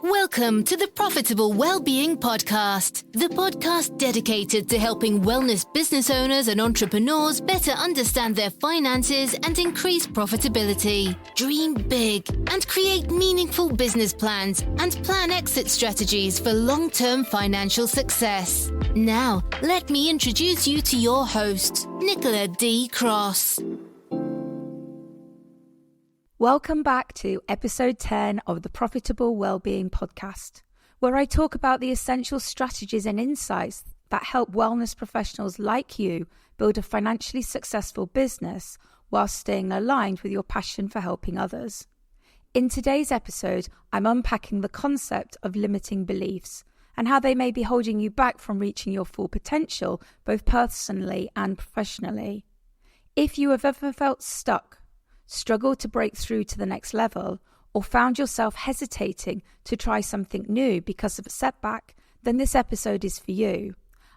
Welcome to the Profitable Wellbeing Podcast, the podcast dedicated to helping wellness business owners and entrepreneurs better understand their finances and increase profitability. Dream big and create meaningful business plans and plan exit strategies for long-term financial success. Now, let me introduce you to your host, Nicola D. Cross. Welcome back to episode 10 of the Profitable Wellbeing Podcast, where I talk about the essential strategies and insights that help wellness professionals like you build a financially successful business while staying aligned with your passion for helping others. In today's episode, I'm unpacking the concept of limiting beliefs and how they may be holding you back from reaching your full potential, both personally and professionally. If you have ever felt stuck, struggled to break through to the next level, or found yourself hesitating to try something new because of a setback, then this episode is for you.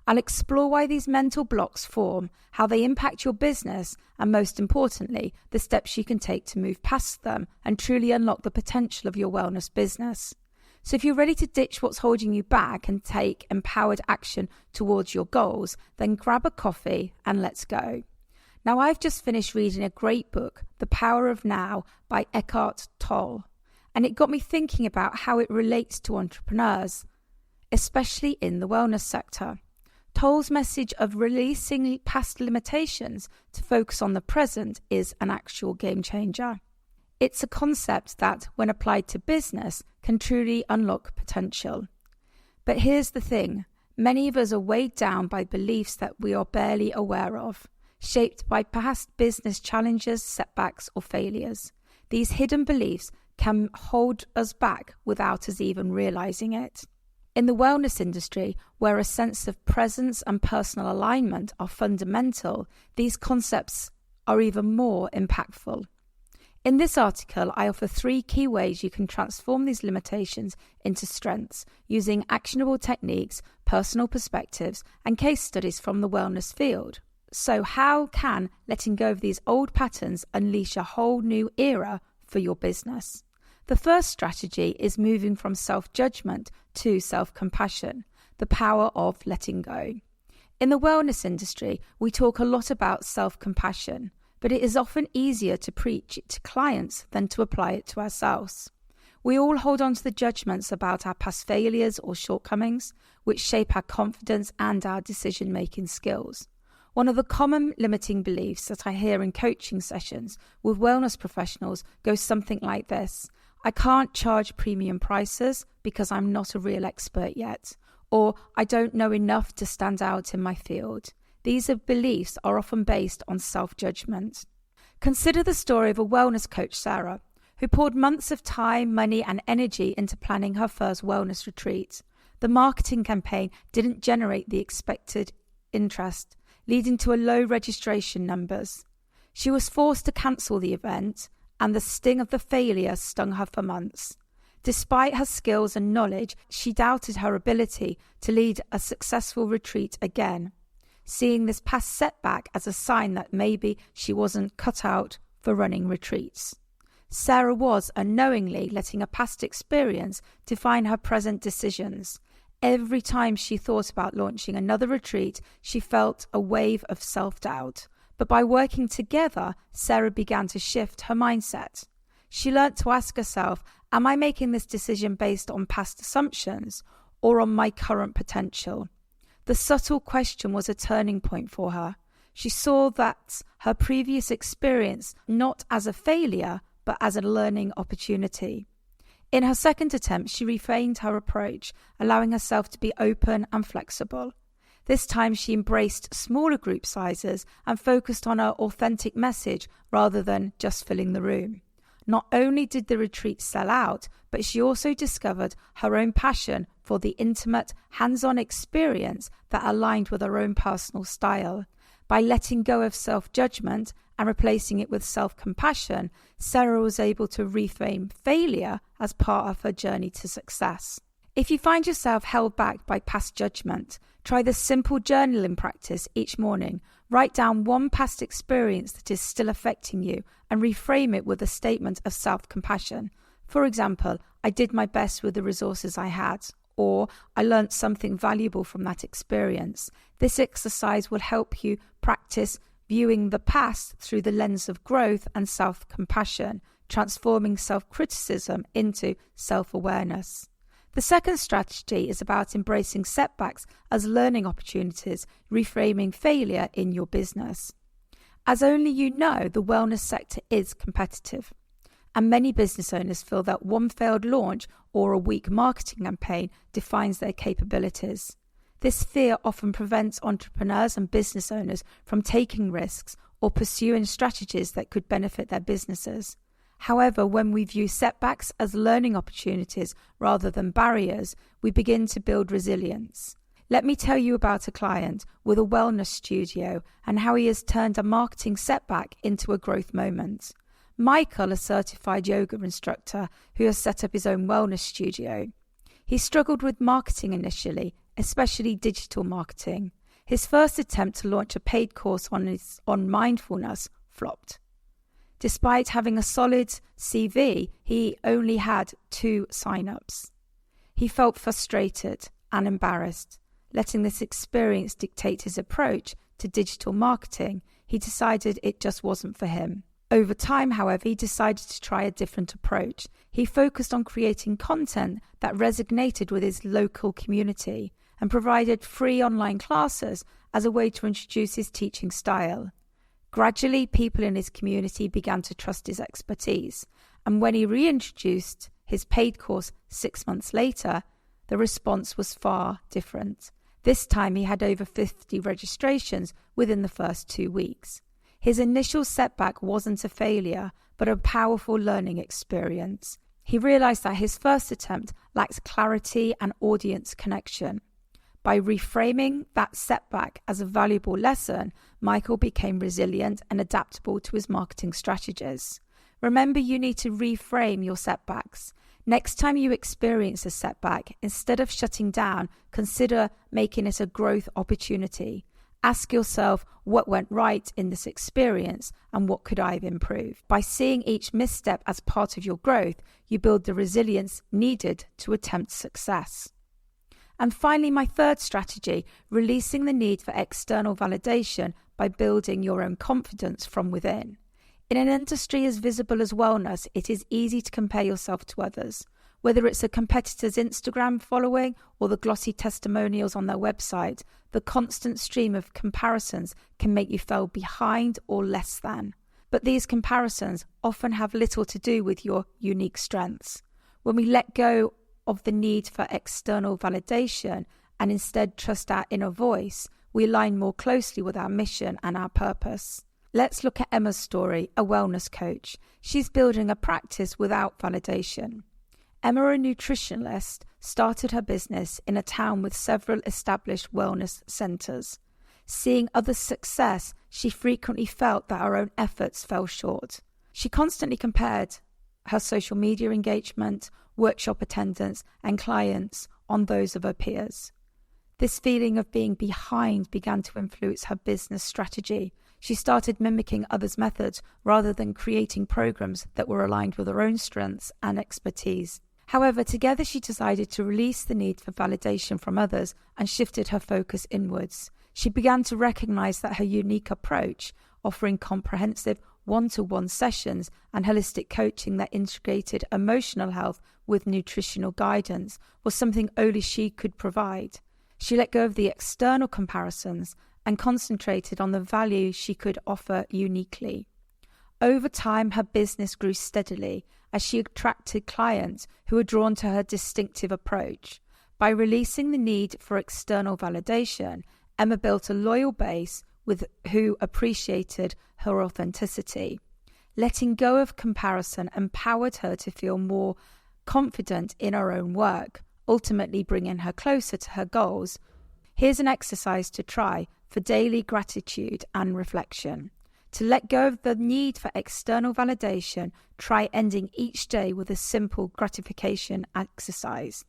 I'll explore why these mental blocks form, how they impact your business, and most importantly, the steps you can take to move past them and truly unlock the potential of your wellness business. So if you're ready to ditch what's holding you back and take empowered action towards your goals, then grab a coffee and let's go. Now, I've just finished reading a great book, The Power of Now by Eckhart Tolle, and it got me thinking about how it relates to entrepreneurs, especially in the wellness sector. Tolle's message of releasing past limitations to focus on the present is an actual game changer. It's a concept that, when applied to business, can truly unlock potential. But here's the thing, many of us are weighed down by beliefs that we are barely aware of, shaped by past business challenges, setbacks, or failures. These hidden beliefs can hold us back without us even realizing it. In the wellness industry, where a sense of presence and personal alignment are fundamental, these concepts are even more impactful. In this article, I offer 3 key ways you can transform these limitations into strengths using actionable techniques, personal perspectives, and case studies from the wellness field. So how can letting go of these old patterns unleash a whole new era for your business? The first strategy is moving from self-judgment to self-compassion, the power of letting go. In the wellness industry, we talk a lot about self-compassion, but it is often easier to preach it to clients than to apply it to ourselves. We all hold on to the judgments about our past failures or shortcomings, which shape our confidence and our decision-making skills. One of the common limiting beliefs that I hear in coaching sessions with wellness professionals goes something like this: I can't charge premium prices because I'm not a real expert yet, or I don't know enough to stand out in my field. These beliefs are often based on self-judgment. Consider the story of a wellness coach, Sarah, who poured months of time, money, and energy into planning her first wellness retreat. The marketing campaign didn't generate the expected interest, leading to a low registration numbers. She was forced to cancel the event, and the sting of the failure stung her for months. Despite her skills and knowledge, she doubted her ability to lead a successful retreat again, seeing this past setback as a sign that maybe she wasn't cut out for running retreats. Sarah was unknowingly letting a past experience define her present decisions. Every time she thought about launching another retreat, she felt a wave of self-doubt. But by working together, Sarah began to shift her mindset. She learnt to ask herself, am I making this decision based on past assumptions or on my current potential? The subtle question was a turning point for her. She saw that her previous experience not as a failure, but as a learning opportunity. In her second attempt, she reframed her approach, allowing herself to be open and flexible. This time she embraced smaller group sizes and focused on her authentic message rather than just filling the room. Not only did the retreat sell out, but she also discovered her own passion for the intimate, hands-on experience that aligned with her own personal style. By letting go of self-judgment and replacing it with self-compassion, Sarah was able to reframe failure as part of her journey to success. If you find yourself held back by past judgment, try the simple journaling practice each morning. Write down one past experience that is still affecting you and reframe it with a statement of self-compassion. For example, I did my best with the resources I had, or I learned something valuable from that experience. This exercise will help you practice viewing the past through the lens of growth and self-compassion, transforming self-criticism into self-awareness. The second strategy is about embracing setbacks as learning opportunities, reframing failure in your business. As only you know, the wellness sector is competitive, and many business owners feel that one failed launch or a weak marketing campaign defines their capabilities. This fear often prevents entrepreneurs and business owners from taking risks or pursuing strategies that could benefit their businesses. However, when we view setbacks as learning opportunities rather than barriers, we begin to build resilience. Let me tell you about a client with a wellness studio and how he has turned a marketing setback into a growth moment. Michael, a certified yoga instructor who has set up his own wellness studio. He struggled with marketing initially, especially digital marketing. His first attempt to launch a paid course on mindfulness flopped. Despite having a solid CV, he only had 2 sign-ups. He felt frustrated and embarrassed. Letting this experience dictate his approach to digital marketing, he decided it just wasn't for him. Over time, however, he decided to try a different approach. He focused on creating content that resonated with his local community and provided free online classes as a way to introduce his teaching style. Gradually, people in his community began to trust his expertise, and when he reintroduced his paid course 6 months later, the response was far different. This time he had over 50 registrations within the first 2 weeks. His initial setback wasn't a failure, but a powerful learning experience. He realized that his first attempt lacked clarity and audience connection. By reframing that setback as a valuable lesson, Michael became resilient and adaptable to his marketing strategies. Remember, you need to reframe your setbacks. Next time you experience a setback, instead of shutting down, consider making it a growth opportunity. Ask yourself what went right in this experience and what could I have improved. By seeing each misstep as part of your growth, you build the resilience needed to attempt success. And finally, my third strategy, releasing the need for external validation by building your own confidence from within. In an industry as visible as wellness, it is easy to compare yourself to others. Whether it's a competitor's Instagram following or the glossy testimonials on their website, the constant stream of comparisons can make you feel behind or less than. But these comparisons often have little to do with your unique strengths. When we let go of the need for external validation and instead trust our inner voice, we align more closely with our mission and our purpose. Let's look at Emma's story, a wellness coach. She's building a practice without validation. Emma, a nutritionist, started her business in a town with several established wellness centres. Seeing others' success, she frequently felt that her own efforts fell short. She constantly compared her social media engagement, workshop attendance, and clients on those of her peers. This feeling of being behind began to influence her business strategy. She started mimicking others' methods rather than creating programs that were aligned with her own strengths and expertise. However, together she decided to release the need for validation from others and shifted her focus inwards. She began to recognize that her unique approach, offering comprehensive one-to-one sessions and holistic coaching that integrated emotional health with nutritional guidance, was something only she could provide. She let go of the external comparisons and concentrated on the value she could offer uniquely. Over time, her business grew steadily as she attracted clients who were drawn to her distinctive approach. By releasing the need for external validation, Emma built a loyal base who appreciated her authenticity. Letting go of comparison empowered her to feel more confident in her own work, ultimately bringing her closer to her goals. Here's an exercise to try for daily gratitude and reflection. To let go of the need for external validation, try ending each day with a simple gratification exercise.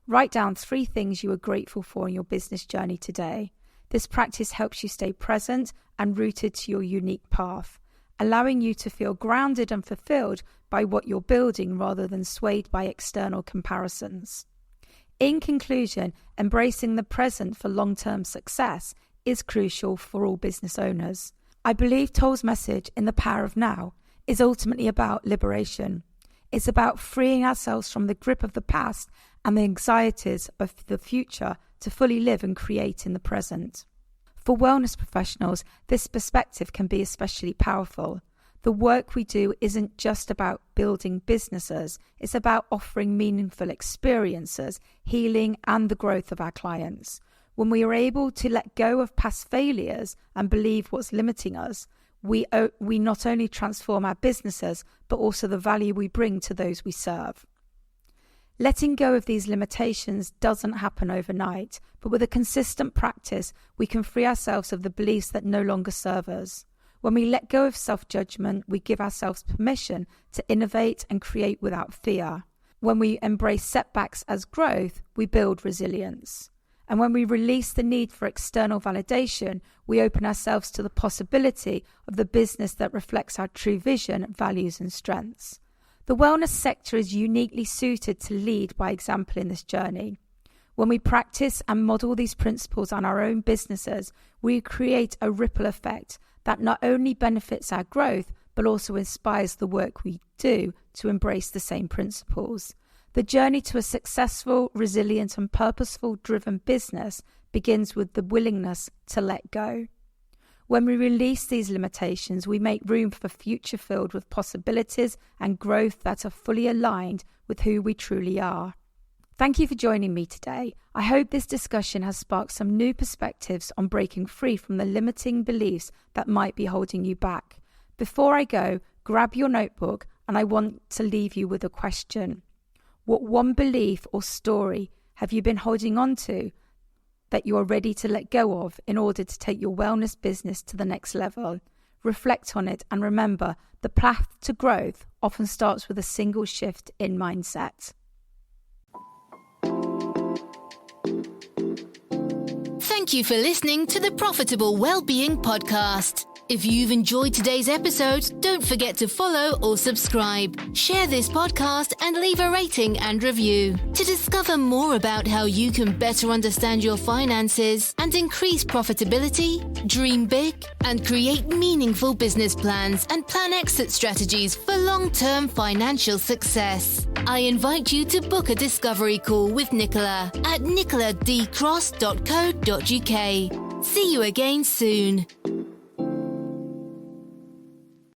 Write down 3 things you are grateful for in your business journey today. This practice helps you stay present and rooted to your unique path, allowing you to feel grounded and fulfilled by what you're building rather than swayed by external comparisons. In conclusion, embracing the present for long-term success is crucial for all business owners. I believe Toll's message in The Power of Now is ultimately about liberation. It's about freeing ourselves from the grip of the past and the anxieties of the future to fully live and create in the present. For wellness professionals, this perspective can be especially powerful. The work we do isn't just about building businesses, it's about offering meaningful experiences, healing, and the growth of our clients. When we are able to let go of past failures and believe what's limiting us, we not only transform our businesses, but also the value we bring to those we serve. Letting go of these limitations doesn't happen overnight, but with a consistent practice, we can free ourselves of the beliefs that no longer serve us. When we let go of self-judgment, we give ourselves permission to innovate and create without fear. When we embrace setbacks as growth, we build resilience. And when we release the need for external validation, we open ourselves to the possibility of the business that reflects our true vision, values, and strengths. The wellness sector is uniquely suited to lead by example in this journey. When we practice and model these principles on our own businesses, we create a ripple effect that not only benefits our growth, but also inspires the work we do to embrace the same principles. The journey to a successful, resilient, and purposeful driven business begins with the willingness to let go. When we release these limitations, we make room for a future filled with possibilities and growth that are fully aligned with who we truly are. Thank you for joining me today. I hope this discussion has sparked some new perspectives on breaking free from the limiting beliefs that might be holding you back. Before I go, grab your notebook and I want to leave you with a question. What one belief or story have you been holding on to that you are ready to let go of in order to take your wellness business to the next level? Reflect on it and remember, the path to growth often starts with a single shift in mindset. Thank you for listening to the Profitable Wellbeing Podcast. If you've enjoyed today's episode, don't forget to follow or subscribe, share this podcast and leave a rating and review. To discover more about how you can better understand your finances and increase profitability, dream big, and create meaningful business plans and plan exit strategies for long-term financial success, I invite you to book a discovery call with Nicola at nicoladcross.co.uk. See you again soon.